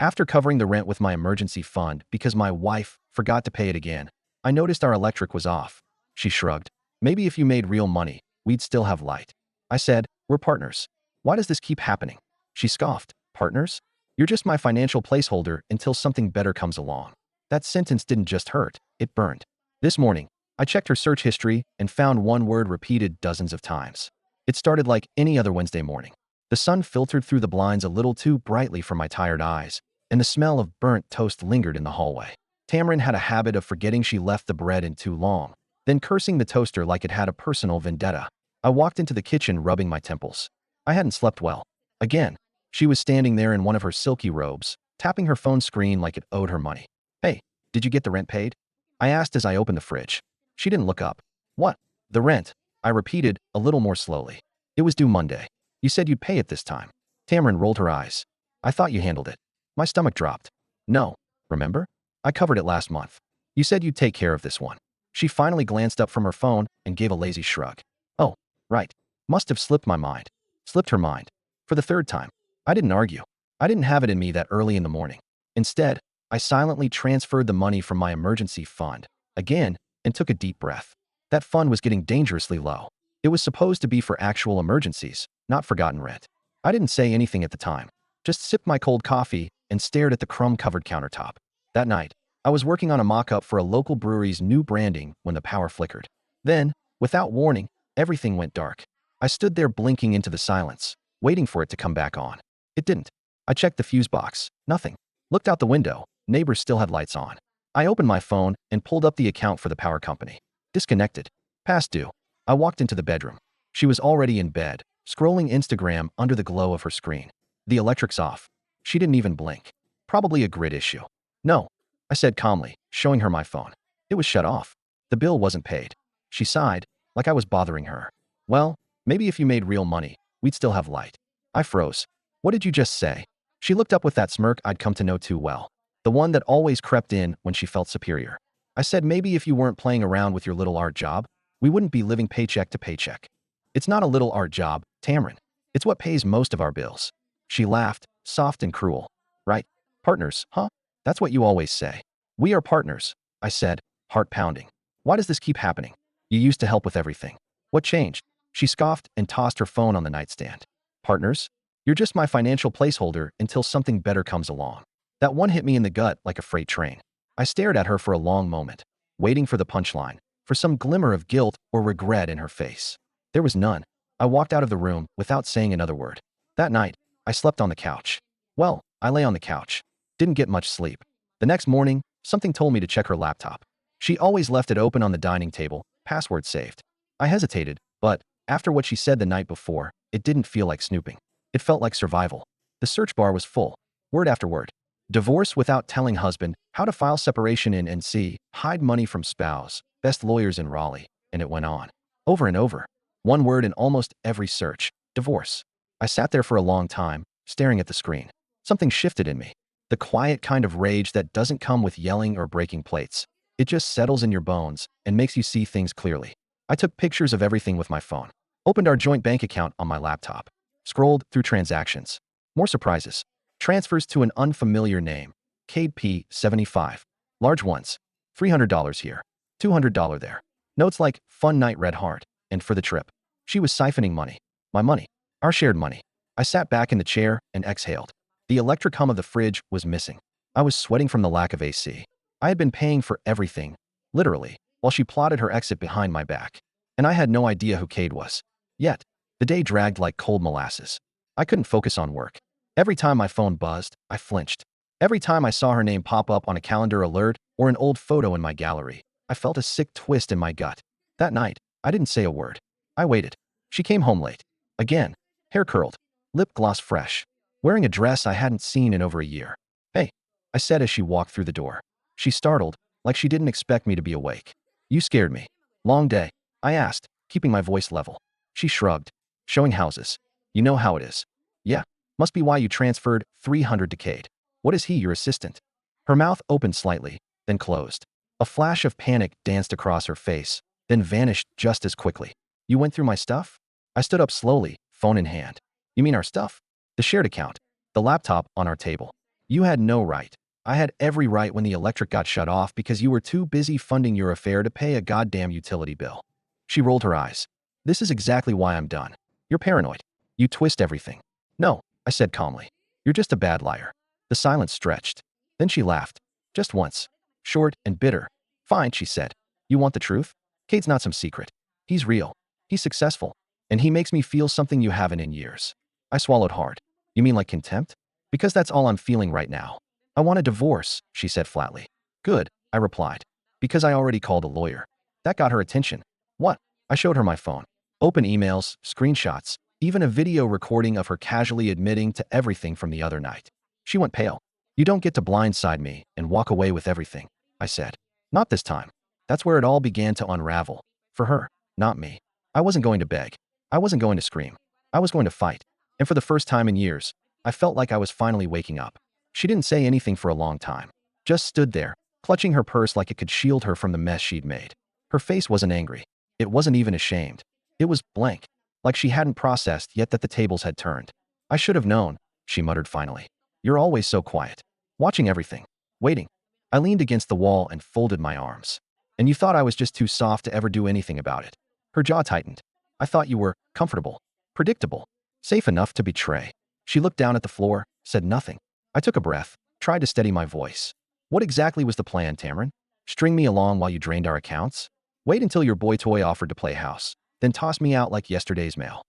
After covering the rent with my emergency fund because my wife forgot to pay it again, I noticed our electric was off. She shrugged. Maybe if you made real money, we'd still have light. I said, we're partners. Why does this keep happening? She scoffed. Partners? You're just my financial placeholder until something better comes along. That sentence didn't just hurt, it burned. This morning, I checked her search history and found one word repeated dozens of times. It started like any other Wednesday morning. The sun filtered through the blinds a little too brightly for my tired eyes, and the smell of burnt toast lingered in the hallway. Tamron had a habit of forgetting she left the bread in too long, then cursing the toaster like it had a personal vendetta. I walked into the kitchen rubbing my temples. I hadn't slept well. Again, she was standing there in one of her silky robes, tapping her phone screen like it owed her money. Hey, did you get the rent paid? I asked as I opened the fridge. She didn't look up. What? The rent? I repeated, a little more slowly. It was due Monday. You said you'd pay it this time. Tamron rolled her eyes. I thought you handled it. My stomach dropped. No, remember? I covered it last month. You said you'd take care of this one. She finally glanced up from her phone and gave a lazy shrug. Oh, right. Must have slipped my mind. Slipped her mind. For the third time. I didn't argue. I didn't have it in me that early in the morning. Instead, I silently transferred the money from my emergency fund, again, and took a deep breath. That fund was getting dangerously low. It was supposed to be for actual emergencies, not forgotten rent. I didn't say anything at the time, just sipped my cold coffee and stared at the crumb-covered countertop. That night, I was working on a mock-up for a local brewery's new branding when the power flickered. Then, without warning, everything went dark. I stood there blinking into the silence, waiting for it to come back on. It didn't. I checked the fuse box. Nothing. Looked out the window. Neighbors still had lights on. I opened my phone and pulled up the account for the power company. Disconnected. Past due. I walked into the bedroom. She was already in bed, scrolling Instagram under the glow of her screen. The electric's off. She didn't even blink. Probably a grid issue. No, I said calmly, showing her my phone. It was shut off. The bill wasn't paid. She sighed, like I was bothering her. Well, maybe if you made real money, we'd still have light. I froze. What did you just say? She looked up with that smirk I'd come to know too well. The one that always crept in when she felt superior. I said maybe if you weren't playing around with your little art job, we wouldn't be living paycheck to paycheck. It's not a little art job, Tamron. It's what pays most of our bills. She laughed, soft and cruel. Right? Partners, huh? That's what you always say. We are partners, I said, heart pounding. Why does this keep happening? You used to help with everything. What changed? She scoffed and tossed her phone on the nightstand. Partners? You're just my financial placeholder until something better comes along. That one hit me in the gut like a freight train. I stared at her for a long moment, waiting for the punchline, for some glimmer of guilt or regret in her face. There was none. I walked out of the room without saying another word. That night, I slept on the couch. Well, I lay on the couch. Didn't get much sleep. The next morning, something told me to check her laptop. She always left it open on the dining table, password saved. I hesitated, but after what she said the night before, it didn't feel like snooping. It felt like survival. The search bar was full, word after word. Divorce without telling husband, how to file separation in NC, hide money from spouse, best lawyers in Raleigh, and it went on. Over and over. One word in almost every search, divorce. I sat there for a long time, staring at the screen. Something shifted in me. The quiet kind of rage that doesn't come with yelling or breaking plates. It just settles in your bones and makes you see things clearly. I took pictures of everything with my phone. Opened our joint bank account on my laptop. Scrolled through transactions. More surprises. Transfers to an unfamiliar name. Cade P. 75. Large ones. $300 here. $200 there. Notes like, fun night Red Heart, and for the trip. She was siphoning money. My money. Our shared money. I sat back in the chair and exhaled. The electric hum of the fridge was missing. I was sweating from the lack of AC. I had been paying for everything, literally, while she plotted her exit behind my back. And I had no idea who Cade was. Yet, the day dragged like cold molasses. I couldn't focus on work. Every time my phone buzzed, I flinched. Every time I saw her name pop up on a calendar alert or an old photo in my gallery, I felt a sick twist in my gut. That night, I didn't say a word. I waited. She came home late. Again. Hair curled. Lip gloss fresh. Wearing a dress I hadn't seen in over a year. Hey, I said as she walked through the door. She startled, like she didn't expect me to be awake. You scared me. Long day? I asked, keeping my voice level. She shrugged, showing houses. You know how it is. Yeah, must be why you transferred 300 to Cade. What is he, your assistant? Her mouth opened slightly, then closed. A flash of panic danced across her face, then vanished just as quickly. You went through my stuff? I stood up slowly, phone in hand. You mean our stuff? The shared account. The laptop on our table. You had no right. I had every right when the electric got shut off because you were too busy funding your affair to pay a goddamn utility bill. She rolled her eyes. This is exactly why I'm done. You're paranoid. You twist everything. No, I said calmly. You're just a bad liar. The silence stretched. Then she laughed. Just once. Short and bitter. Fine, she said. You want the truth? Cade's not some secret. He's real. He's successful. And he makes me feel something you haven't in years. I swallowed hard. You mean like contempt? Because that's all I'm feeling right now. I want a divorce, she said flatly. Good, I replied. Because I already called a lawyer. That got her attention. What? I showed her my phone. Open emails, screenshots, even a video recording of her casually admitting to everything from the other night. She went pale. You don't get to blindside me and walk away with everything, I said. Not this time. That's where it all began to unravel. For her, not me. I wasn't going to beg. I wasn't going to scream. I was going to fight. And for the first time in years, I felt like I was finally waking up. She didn't say anything for a long time. Just stood there, clutching her purse like it could shield her from the mess she'd made. Her face wasn't angry. It wasn't even ashamed. It was blank, like she hadn't processed yet that the tables had turned. I should have known, she muttered finally. You're always so quiet. Watching everything. Waiting. I leaned against the wall and folded my arms. And you thought I was just too soft to ever do anything about it. Her jaw tightened. I thought you were comfortable, predictable, safe enough to betray. She looked down at the floor, said nothing. I took a breath, tried to steady my voice. What exactly was the plan, Tamron? String me along while you drained our accounts? Wait until your boy toy offered to play house, then toss me out like yesterday's mail.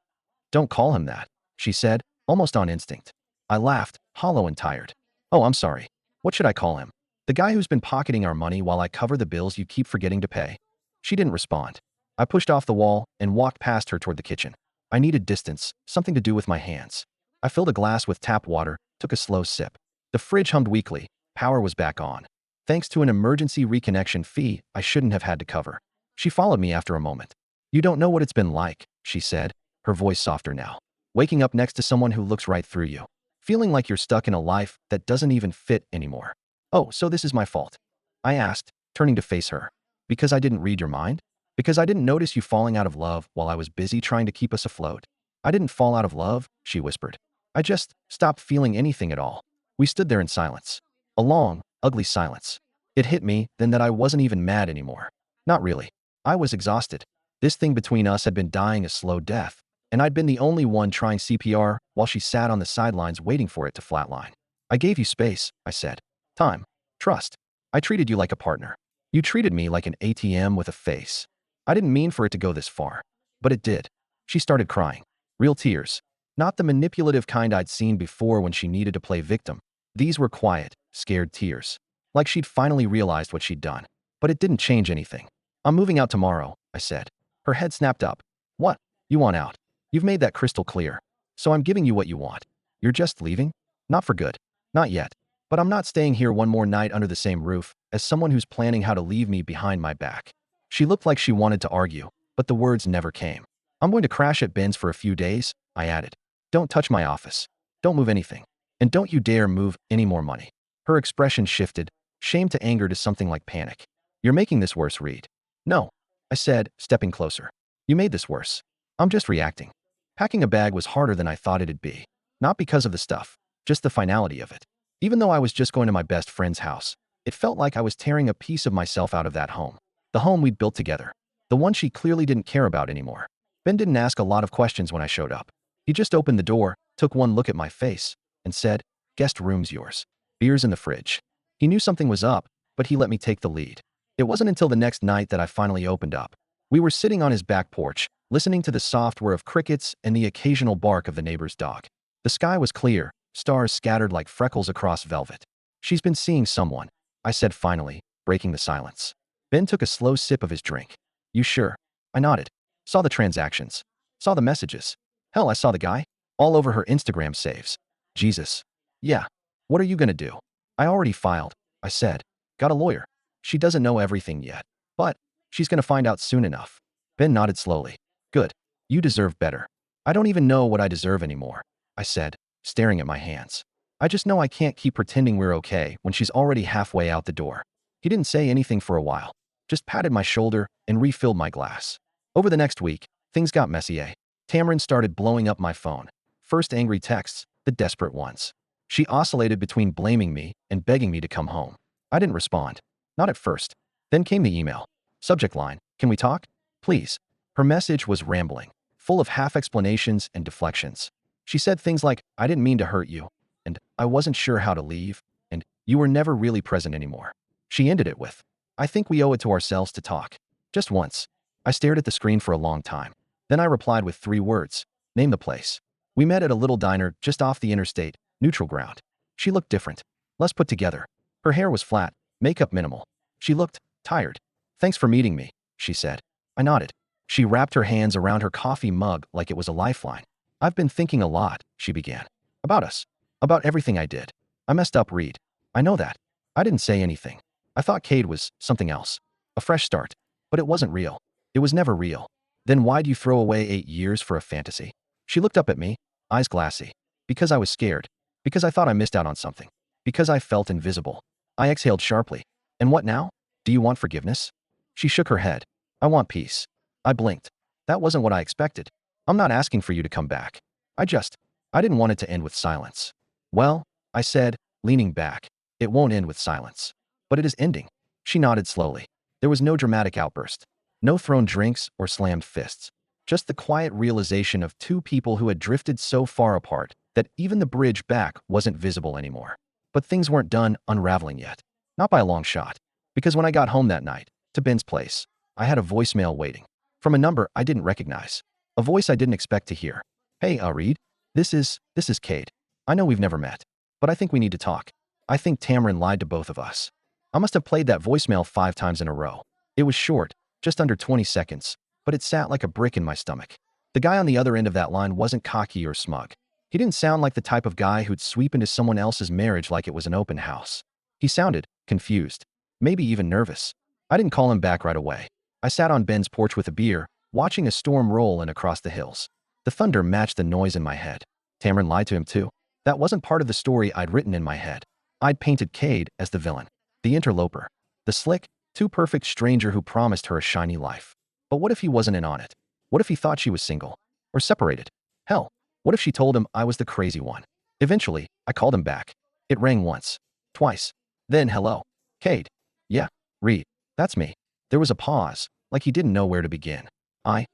Don't call him that, she said, almost on instinct. I laughed, hollow and tired. Oh, I'm sorry. What should I call him? The guy who's been pocketing our money while I cover the bills you keep forgetting to pay? She didn't respond. I pushed off the wall and walked past her toward the kitchen. I needed distance, something to do with my hands. I filled a glass with tap water, took a slow sip. The fridge hummed weakly. Power was back on. Thanks to an emergency reconnection fee I shouldn't have had to cover. She followed me after a moment. You don't know what it's been like, she said, her voice softer now. Waking up next to someone who looks right through you. Feeling like you're stuck in a life that doesn't even fit anymore. Oh, so this is my fault? I asked, turning to face her. Because I didn't read your mind? Because I didn't notice you falling out of love while I was busy trying to keep us afloat? I didn't fall out of love, she whispered. I just stopped feeling anything at all. We stood there in silence. A long, ugly silence. It hit me then that I wasn't even mad anymore. Not really. I was exhausted. This thing between us had been dying a slow death, and I'd been the only one trying CPR while she sat on the sidelines waiting for it to flatline. I gave you space, I said. Time. Trust. I treated you like a partner. You treated me like an ATM with a face. I didn't mean for it to go this far, but it did. She started crying. Real tears. Not the manipulative kind I'd seen before when she needed to play victim. These were quiet, scared tears. Like she'd finally realized what she'd done. But it didn't change anything. I'm moving out tomorrow, I said. Her head snapped up. What? You want out? You've made that crystal clear. So I'm giving you what you want. You're just leaving? Not for good. Not yet. But I'm not staying here one more night under the same roof as someone who's planning how to leave me behind my back. She looked like she wanted to argue, but the words never came. I'm going to crash at Ben's for a few days, I added. Don't touch my office. Don't move anything. And don't you dare move any more money. Her expression shifted, shame to anger to something like panic. You're making this worse, Reed. No, I said, stepping closer. You made this worse. I'm just reacting. Packing a bag was harder than I thought it'd be. Not because of the stuff, just the finality of it. Even though I was just going to my best friend's house, it felt like I was tearing a piece of myself out of that home. The home we'd built together. The one she clearly didn't care about anymore. Ben didn't ask a lot of questions when I showed up. He just opened the door, took one look at my face, and said, "Guest room's yours. Beer's in the fridge." He knew something was up, but he let me take the lead. It wasn't until the next night that I finally opened up. We were sitting on his back porch, listening to the soft whir of crickets and the occasional bark of the neighbor's dog. The sky was clear, stars scattered like freckles across velvet. She's been seeing someone, I said finally, breaking the silence. Ben took a slow sip of his drink. You sure? I nodded. Saw the transactions. Saw the messages. Hell, I saw the guy. All over her Instagram saves. Jesus. Yeah. What are you gonna do? I already filed, I said. Got a lawyer. She doesn't know everything yet, but she's gonna find out soon enough. Ben nodded slowly. Good. You deserve better. I don't even know what I deserve anymore, I said, staring at my hands. I just know I can't keep pretending we're okay when she's already halfway out the door. He didn't say anything for a while, just patted my shoulder and refilled my glass. Over the next week, things got messy. Tamron started blowing up my phone. First angry texts, the desperate ones. She oscillated between blaming me and begging me to come home. I didn't respond. Not at first. Then came the email. Subject line, "Can we talk? Please." Her message was rambling, full of half-explanations and deflections. She said things like, "I didn't mean to hurt you," and "I wasn't sure how to leave," and "You were never really present anymore." She ended it with, "I think we owe it to ourselves to talk. Just once." I stared at the screen for a long time. Then I replied with 3 words. "Name the place." We met at a little diner just off the interstate, neutral ground. She looked different, less put together. Her hair was flat, makeup minimal. She looked tired. "Thanks for meeting me," she said. I nodded. She wrapped her hands around her coffee mug like it was a lifeline. "I've been thinking a lot," she began. "About us. About everything I did. I messed up, Reed. I know that." I didn't say anything. I thought Cade was something else. A fresh start. But it wasn't real. It was never real. "Then why'd you throw away 8 years for a fantasy?" She looked up at me, eyes glassy. "Because I was scared. Because I thought I missed out on something. Because I felt invisible." I exhaled sharply. "And what now? Do you want forgiveness?" She shook her head. "I want peace." I blinked. That wasn't what I expected. "I'm not asking for you to come back. I didn't want it to end with silence." "Well," I said, leaning back, "it won't end with silence. But it is ending." She nodded slowly. There was no dramatic outburst. No thrown drinks or slammed fists. Just the quiet realization of 2 people who had drifted so far apart that even the bridge back wasn't visible anymore. But things weren't done unraveling yet. Not by a long shot. Because when I got home that night, to Ben's place, I had a voicemail waiting. From a number I didn't recognize. A voice I didn't expect to hear. "Hey, Reed. This is Cade. I know we've never met, but I think we need to talk. I think Tamron lied to both of us." I must have played that voicemail 5 times in a row. It was short, just under 20 seconds, but it sat like a brick in my stomach. The guy on the other end of that line wasn't cocky or smug. He didn't sound like the type of guy who'd sweep into someone else's marriage like it was an open house. He sounded confused, maybe even nervous. I didn't call him back right away. I sat on Ben's porch with a beer, watching a storm roll in across the hills. The thunder matched the noise in my head. Tamron lied to him too. That wasn't part of the story I'd written in my head. I'd painted Cade as the villain, the interloper, the slick, too perfect stranger who promised her a shiny life. But what if he wasn't in on it? What if he thought she was single? Or separated? Hell, what if she told him I was the crazy one? Eventually, I called him back. It rang once. Twice. Then, "Hello. Cade." "Yeah, Reed. That's me." There was a pause, like he didn't know where to begin. "I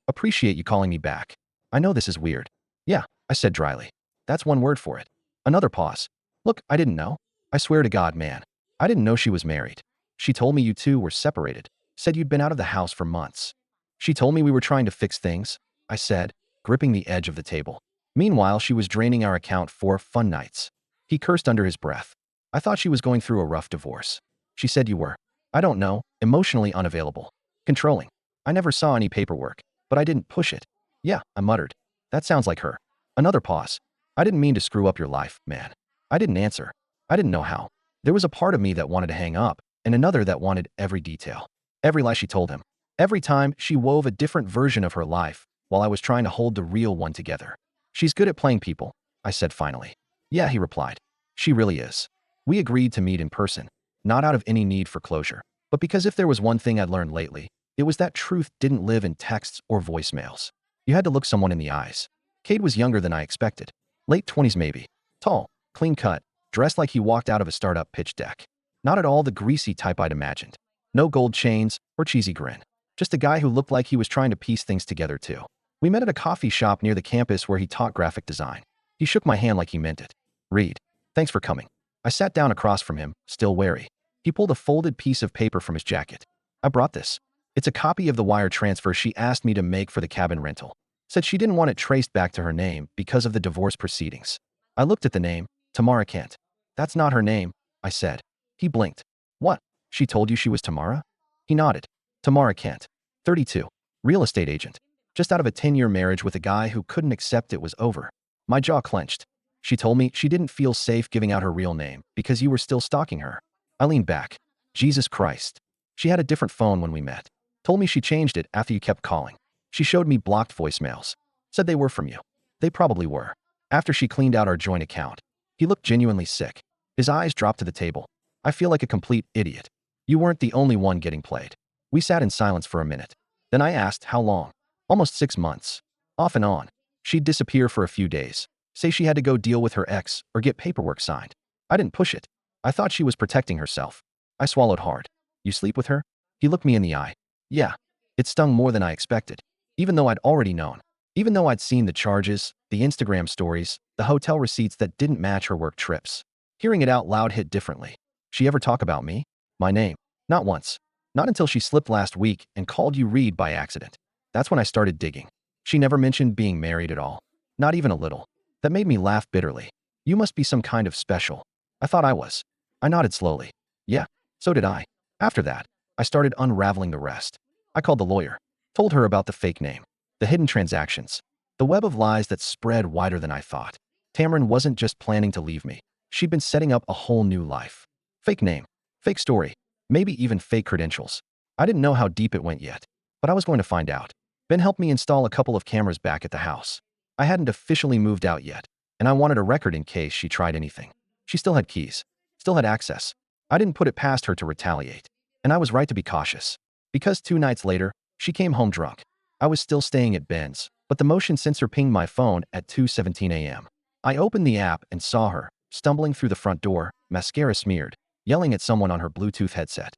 appreciate you calling me back. I know this is weird." "Yeah," I said dryly. "That's one word for it." Another pause. "Look, I didn't know. I swear to God, man. I didn't know she was married. She told me you 2 were separated. Said you'd been out of the house for months." "She told me we were trying to fix things," I said, gripping the edge of the table. "Meanwhile, she was draining our account for fun nights." He cursed under his breath. "I thought she was going through a rough divorce." "She said you were, I don't know, emotionally unavailable. Controlling. I never saw any paperwork, but I didn't push it." "Yeah," I muttered. "That sounds like her." Another pause. "I didn't mean to screw up your life, man." I didn't answer. I didn't know how. There was a part of me that wanted to hang up, and another that wanted every detail. Every lie she told him. Every time she wove a different version of her life, while I was trying to hold the real one together. "She's good at playing people," I said finally. "Yeah," he replied. "She really is." We agreed to meet in person, not out of any need for closure, but because if there was one thing I'd learned lately, it was that truth didn't live in texts or voicemails. You had to look someone in the eyes. Cade was younger than I expected. Late 20s maybe. Tall, clean cut, dressed like he walked out of a startup pitch deck. Not at all the greasy type I'd imagined. No gold chains or cheesy grin. Just a guy who looked like he was trying to piece things together too. We met at a coffee shop near the campus where he taught graphic design. He shook my hand like he meant it. "Reed, thanks for coming." I sat down across from him, still wary. He pulled a folded piece of paper from his jacket. "I brought this. It's a copy of the wire transfer she asked me to make for the cabin rental. Said she didn't want it traced back to her name because of the divorce proceedings." I looked at the name, Tamara Kent. "That's not her name," I said. He blinked. "What? She told you she was Tamara?" He nodded. "Tamara Kent. 32. Real estate agent. Just out of a 10-year marriage with a guy who couldn't accept it was over." My jaw clenched. "She told me she didn't feel safe giving out her real name because you were still stalking her." I leaned back. "Jesus Christ. She had a different phone when we met. Told me she changed it after you kept calling. She showed me blocked voicemails. Said they were from you. They probably were. After she cleaned out our joint account." He looked genuinely sick. His eyes dropped to the table. "I feel like a complete idiot. You weren't the only one getting played." We sat in silence for a minute. Then I asked how long. "Almost 6 months. Off and on. She'd disappear for a few days. Say she had to go deal with her ex or get paperwork signed. I didn't push it. I thought she was protecting herself. I swallowed hard. You sleep with her? He looked me in the eye. Yeah. It stung more than I expected. Even though I'd already known. Even though I'd seen the charges, the Instagram stories, the hotel receipts that didn't match her work trips. Hearing it out loud hit differently. She ever talk about me? My name? Not once. Not until she slipped last week and called you Reed by accident. That's when I started digging. She never mentioned being married at all. Not even a little. That made me laugh bitterly. You must be some kind of special. I thought I was. I nodded slowly. Yeah, so did I. After that, I started unraveling the rest. I called the lawyer. Told her about the fake name. The hidden transactions. The web of lies that spread wider than I thought. Tamron wasn't just planning to leave me. She'd been setting up a whole new life. Fake name. Fake story. Maybe even fake credentials. I didn't know how deep it went yet, but I was going to find out. Ben helped me install a couple of cameras back at the house. I hadn't officially moved out yet, and I wanted a record in case she tried anything. She still had keys. Still had access. I didn't put it past her to retaliate. And I was right to be cautious. Because 2 nights later, she came home drunk. I was still staying at Ben's, but the motion sensor pinged my phone at 2:17 a.m. I opened the app and saw her, stumbling through the front door, mascara smeared, yelling at someone on her Bluetooth headset.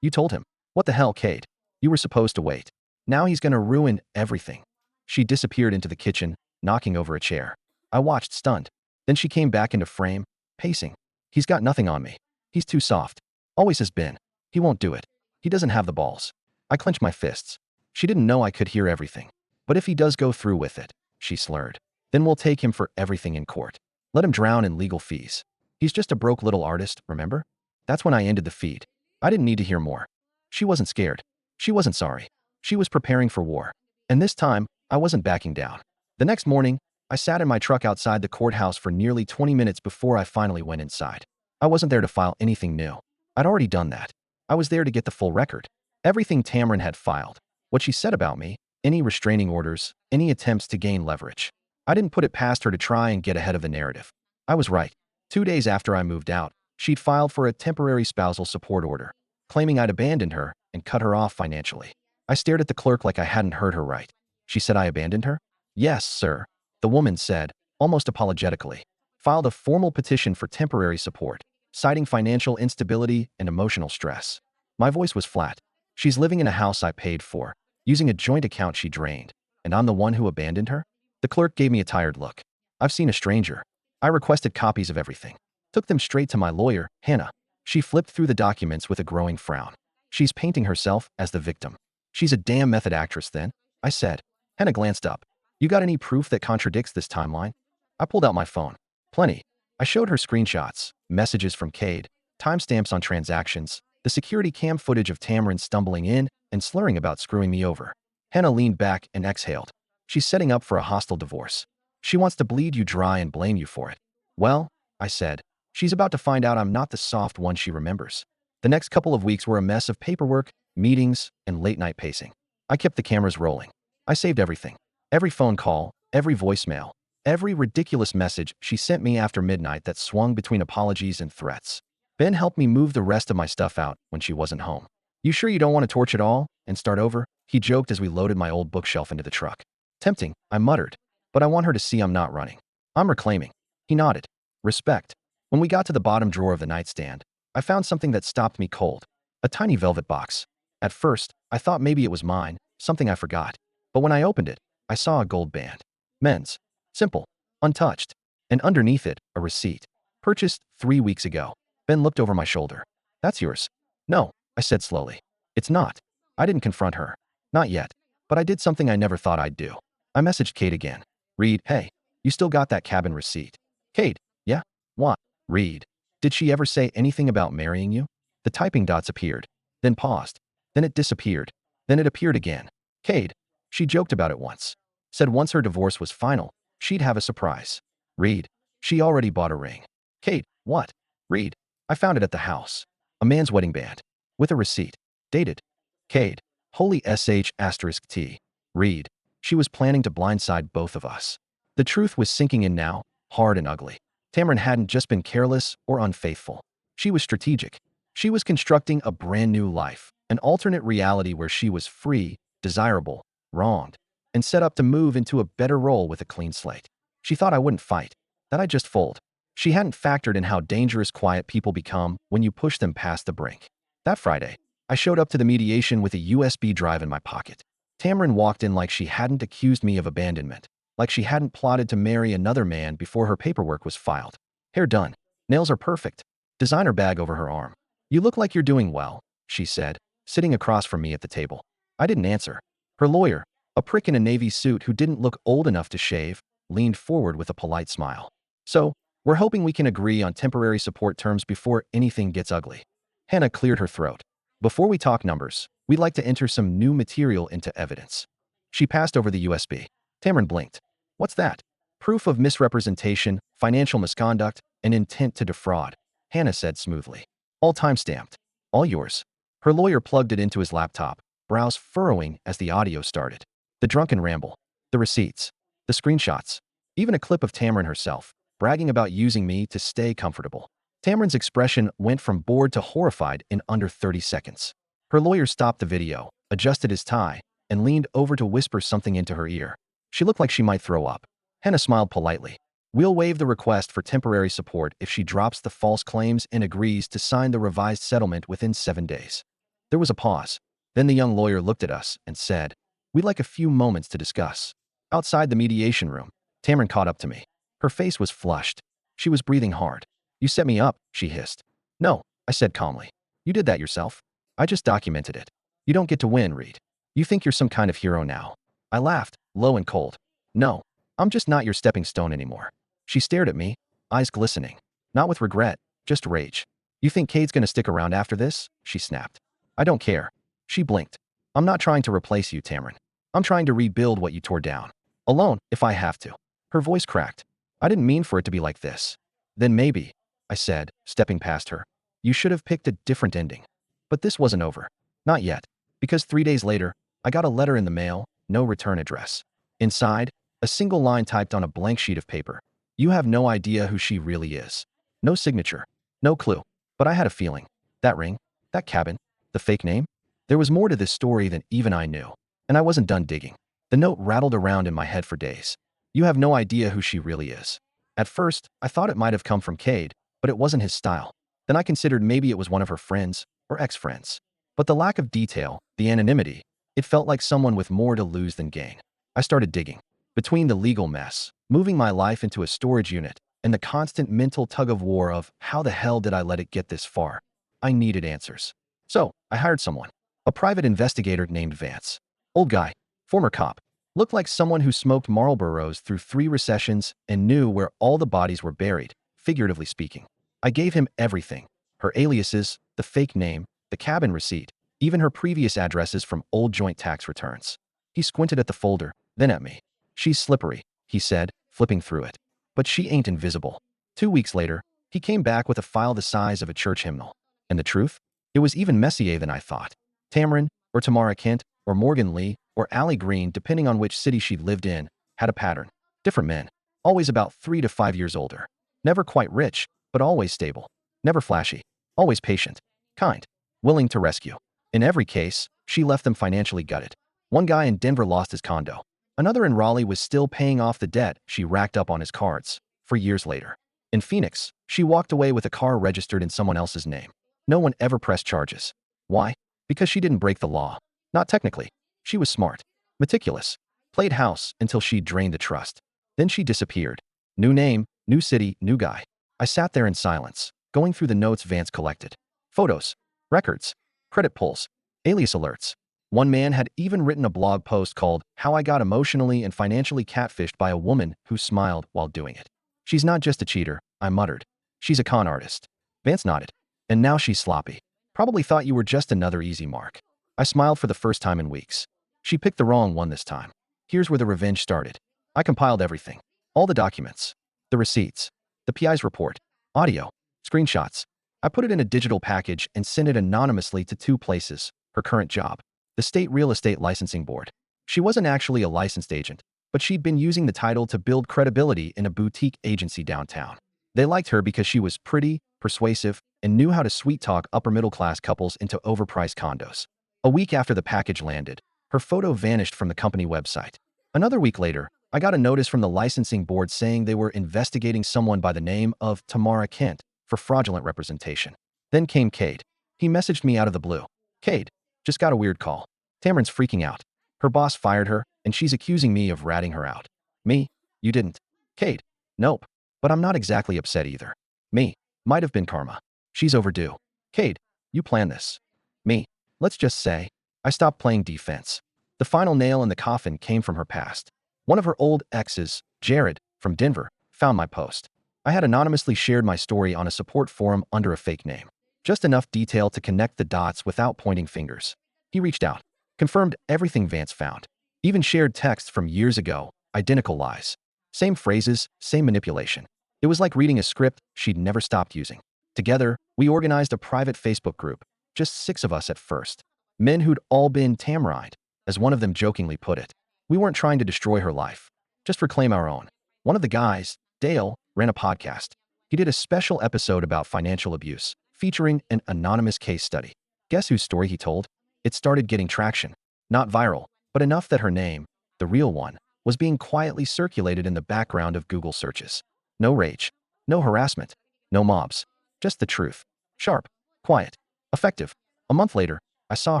You told him. What the hell, Kate? You were supposed to wait. Now he's gonna ruin everything. She disappeared into the kitchen, knocking over a chair. I watched stunned. Then she came back into frame, pacing. He's got nothing on me. He's too soft. Always has been. He won't do it. He doesn't have the balls. I clenched my fists. She didn't know I could hear everything. But if he does go through with it, she slurred, then we'll take him for everything in court. Let him drown in legal fees. He's just a broke little artist, remember? That's when I ended the feed. I didn't need to hear more. She wasn't scared. She wasn't sorry. She was preparing for war. And this time, I wasn't backing down. The next morning, I sat in my truck outside the courthouse for nearly 20 minutes before I finally went inside. I wasn't there to file anything new. I'd already done that. I was there to get the full record. Everything Tamron had filed. What she said about me, any restraining orders, any attempts to gain leverage. I didn't put it past her to try and get ahead of the narrative. I was right. 2 days after I moved out, she'd filed for a temporary spousal support order, claiming I'd abandoned her and cut her off financially. I stared at the clerk like I hadn't heard her right. She said I abandoned her? Yes, sir. The woman said, almost apologetically. Filed a formal petition for temporary support, citing financial instability and emotional stress. My voice was flat. She's living in a house I paid for, using a joint account she drained, and I'm the one who abandoned her? The clerk gave me a tired look. I've seen a stranger. I requested copies of everything. Took them straight to my lawyer, Hannah. She flipped through the documents with a growing frown. She's painting herself as the victim. She's a damn method actress then, I said. Hannah glanced up. You got any proof that contradicts this timeline? I pulled out my phone. Plenty. I showed her screenshots, messages from Cade, timestamps on transactions, the security cam footage of Tamron stumbling in and slurring about screwing me over. Hannah leaned back and exhaled. She's setting up for a hostile divorce. She wants to bleed you dry and blame you for it. Well, I said, she's about to find out I'm not the soft one she remembers. The next couple of weeks were a mess of paperwork, meetings, and late-night pacing. I kept the cameras rolling. I saved everything. Every phone call, every voicemail, every ridiculous message she sent me after midnight that swung between apologies and threats. Ben helped me move the rest of my stuff out when she wasn't home. You sure you don't want to torch it all and start over? He joked as we loaded my old bookshelf into the truck. Tempting, I muttered, but I want her to see I'm not running. I'm reclaiming. He nodded. Respect. When we got to the bottom drawer of the nightstand, I found something that stopped me cold. A tiny velvet box. At first, I thought maybe it was mine, something I forgot. But when I opened it, I saw a gold band. Men's. Simple. Untouched. And underneath it, a receipt. Purchased 3 weeks ago. Ben looked over my shoulder. That's yours. No, I said slowly. It's not. I didn't confront her. Not yet. But I did something I never thought I'd do. I messaged Kate again. Reed, hey, you still got that cabin receipt? Kate, yeah? What? Reed, did she ever say anything about marrying you? The typing dots appeared, then paused. Then it disappeared. Then it appeared again. Kate, she joked about it once. Said once her divorce was final, she'd have a surprise. Reed, she already bought a ring. Kate, what? Reed, I found it at the house. A man's wedding band. With a receipt. Dated. Cade. Holy sh*T. Reed. She was planning to blindside both of us. The truth was sinking in now, hard and ugly. Tamron hadn't just been careless or unfaithful. She was strategic. She was constructing a brand new life, an alternate reality where she was free, desirable, wronged, and set up to move into a better role with a clean slate. She thought I wouldn't fight, that I'd just fold. She hadn't factored in how dangerous quiet people become when you push them past the brink. That Friday, I showed up to the mediation with a USB drive in my pocket. Tamron walked in like she hadn't accused me of abandonment, like she hadn't plotted to marry another man before her paperwork was filed. Hair done. Nails are perfect. Designer bag over her arm. You look like you're doing well, she said, sitting across from me at the table. I didn't answer. Her lawyer, a prick in a navy suit who didn't look old enough to shave, leaned forward with a polite smile. So, we're hoping we can agree on temporary support terms before anything gets ugly. Hannah cleared her throat. Before we talk numbers, we'd like to enter some new material into evidence. She passed over the USB. Tamron blinked. What's that? Proof of misrepresentation, financial misconduct, and intent to defraud, Hannah said smoothly. All time-stamped. All yours. Her lawyer plugged it into his laptop, brows furrowing as the audio started. The drunken ramble. The receipts. The screenshots. Even a clip of Tamron herself, bragging about using me to stay comfortable. Tamron's expression went from bored to horrified in under 30 seconds. Her lawyer stopped the video, adjusted his tie, and leaned over to whisper something into her ear. She looked like she might throw up. Hannah smiled politely. We'll waive the request for temporary support if she drops the false claims and agrees to sign the revised settlement within 7 days. There was a pause. Then the young lawyer looked at us and said, We'd like a few moments to discuss. Outside the mediation room, Tamron caught up to me. Her face was flushed. She was breathing hard. You set me up, she hissed. No, I said calmly. You did that yourself. I just documented it. You don't get to win, Reed. You think you're some kind of hero now. I laughed, low and cold. No, I'm just not your stepping stone anymore. She stared at me, eyes glistening. Not with regret, just rage. You think Cade's gonna stick around after this? She snapped. I don't care. She blinked. I'm not trying to replace you, Tamron. I'm trying to rebuild what you tore down. Alone, if I have to. Her voice cracked. I didn't mean for it to be like this. Then maybe, I said, stepping past her. You should have picked a different ending. But this wasn't over. Not yet. Because 3 days later, I got a letter in the mail, no return address. Inside, a single line typed on a blank sheet of paper. You have no idea who she really is. No signature. No clue. But I had a feeling. That ring, that cabin, the fake name. There was more to this story than even I knew. And I wasn't done digging. The note rattled around in my head for days. You have no idea who she really is. At first, I thought it might have come from Cade, but it wasn't his style. Then I considered maybe it was one of her friends or ex-friends. But the lack of detail, the anonymity, it felt like someone with more to lose than gain. I started digging. Between the legal mess, moving my life into a storage unit, and the constant mental tug-of-war of how the hell did I let it get this far, I needed answers. So, I hired someone. A private investigator named Vance. Old guy. Former cop. Looked like someone who smoked Marlboros through 3 recessions and knew where all the bodies were buried, figuratively speaking. I gave him everything. Her aliases, the fake name, the cabin receipt, even her previous addresses from old joint tax returns. He squinted at the folder, then at me. She's slippery, he said, flipping through it. But she ain't invisible. 2 weeks later, he came back with a file the size of a church hymnal. And the truth? It was even messier than I thought. Tamron, or Tamara Kent, or Morgan Lee, or Allie Green, depending on which city she'd lived in, had a pattern. Different men. Always about 3 to 5 years older. Never quite rich, but always stable. Never flashy. Always patient. Kind. Willing to rescue. In every case, she left them financially gutted. One guy in Denver lost his condo. Another in Raleigh was still paying off the debt she racked up on his cards, for years later. In Phoenix, she walked away with a car registered in someone else's name. No one ever pressed charges. Why? Because she didn't break the law. Not technically. She was smart. Meticulous. Played house until she drained the trust. Then she disappeared. New name, new city, new guy. I sat there in silence, going through the notes Vance collected. Photos. Records. Credit pulls. Alias alerts. One man had even written a blog post called How I Got Emotionally and Financially Catfished by a Woman Who Smiled While Doing It. She's not just a cheater, I muttered. She's a con artist. Vance nodded. And now she's sloppy. Probably thought you were just another easy mark. I smiled for the first time in weeks. She picked the wrong one this time. Here's where the revenge started. I compiled everything. All the documents. The receipts. The PI's report. Audio. Screenshots. I put it in a digital package and sent it anonymously to 2 places. Her current job. The State Real Estate Licensing Board. She wasn't actually a licensed agent, but she'd been using the title to build credibility in a boutique agency downtown. They liked her because she was pretty, persuasive, and knew how to sweet-talk upper-middle-class couples into overpriced condos. A week after the package landed, her photo vanished from the company website. Another week later, I got a notice from the licensing board saying they were investigating someone by the name of Tamara Kent for fraudulent representation. Then came Cade. He messaged me out of the blue. Cade, just got a weird call. Tamron's freaking out. Her boss fired her, and she's accusing me of ratting her out. Me? You didn't. Cade? Nope. But I'm not exactly upset either. Me? Might have been karma. She's overdue. Cade, you planned this. Me? Let's just say, I stopped playing defense. The final nail in the coffin came from her past. One of her old exes, Jared, from Denver, found my post. I had anonymously shared my story on a support forum under a fake name. Just enough detail to connect the dots without pointing fingers. He reached out, confirmed everything Vance found. Even shared texts from years ago, identical lies. Same phrases, same manipulation. It was like reading a script she'd never stopped using. Together, we organized a private Facebook group, just 6 of us at first. Men who'd all been Tamarind, as one of them jokingly put it. We weren't trying to destroy her life, just reclaim our own. One of the guys, Dale, ran a podcast. He did a special episode about financial abuse, featuring an anonymous case study. Guess whose story he told? It started getting traction. Not viral, but enough that her name, the real one, was being quietly circulated in the background of Google searches. No rage, no harassment, no mobs, just the truth. Sharp, quiet, effective. A month later, I saw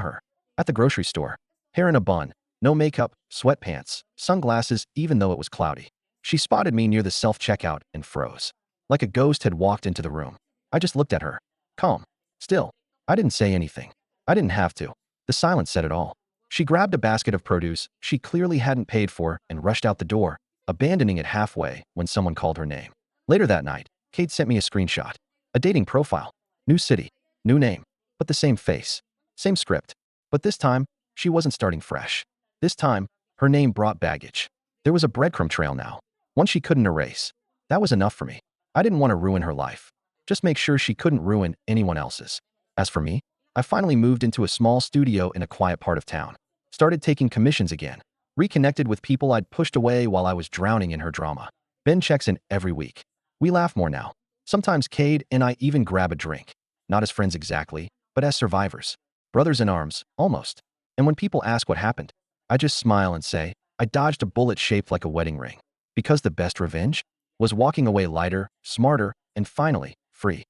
her at the grocery store. Hair in a bun, no makeup, sweatpants, sunglasses even though it was cloudy. She spotted me near the self-checkout and froze. Like a ghost had walked into the room. I just looked at her. Calm. Still. I didn't say anything. I didn't have to. The silence said it all. She grabbed a basket of produce she clearly hadn't paid for and rushed out the door, abandoning it halfway when someone called her name. Later that night, Kate sent me a screenshot. A dating profile. New city. New name. But the same face. Same script. But this time, she wasn't starting fresh. This time, her name brought baggage. There was a breadcrumb trail now. One she couldn't erase. That was enough for me. I didn't want to ruin her life. Just make sure she couldn't ruin anyone else's. As for me, I finally moved into a small studio in a quiet part of town. Started taking commissions again. Reconnected with people I'd pushed away while I was drowning in her drama. Ben checks in every week. We laugh more now. Sometimes Cade and I even grab a drink. Not as friends exactly, but as survivors. Brothers in arms, almost. And when people ask what happened, I just smile and say, I dodged a bullet shaped like a wedding ring. Because the best revenge was walking away lighter, smarter, and finally, free.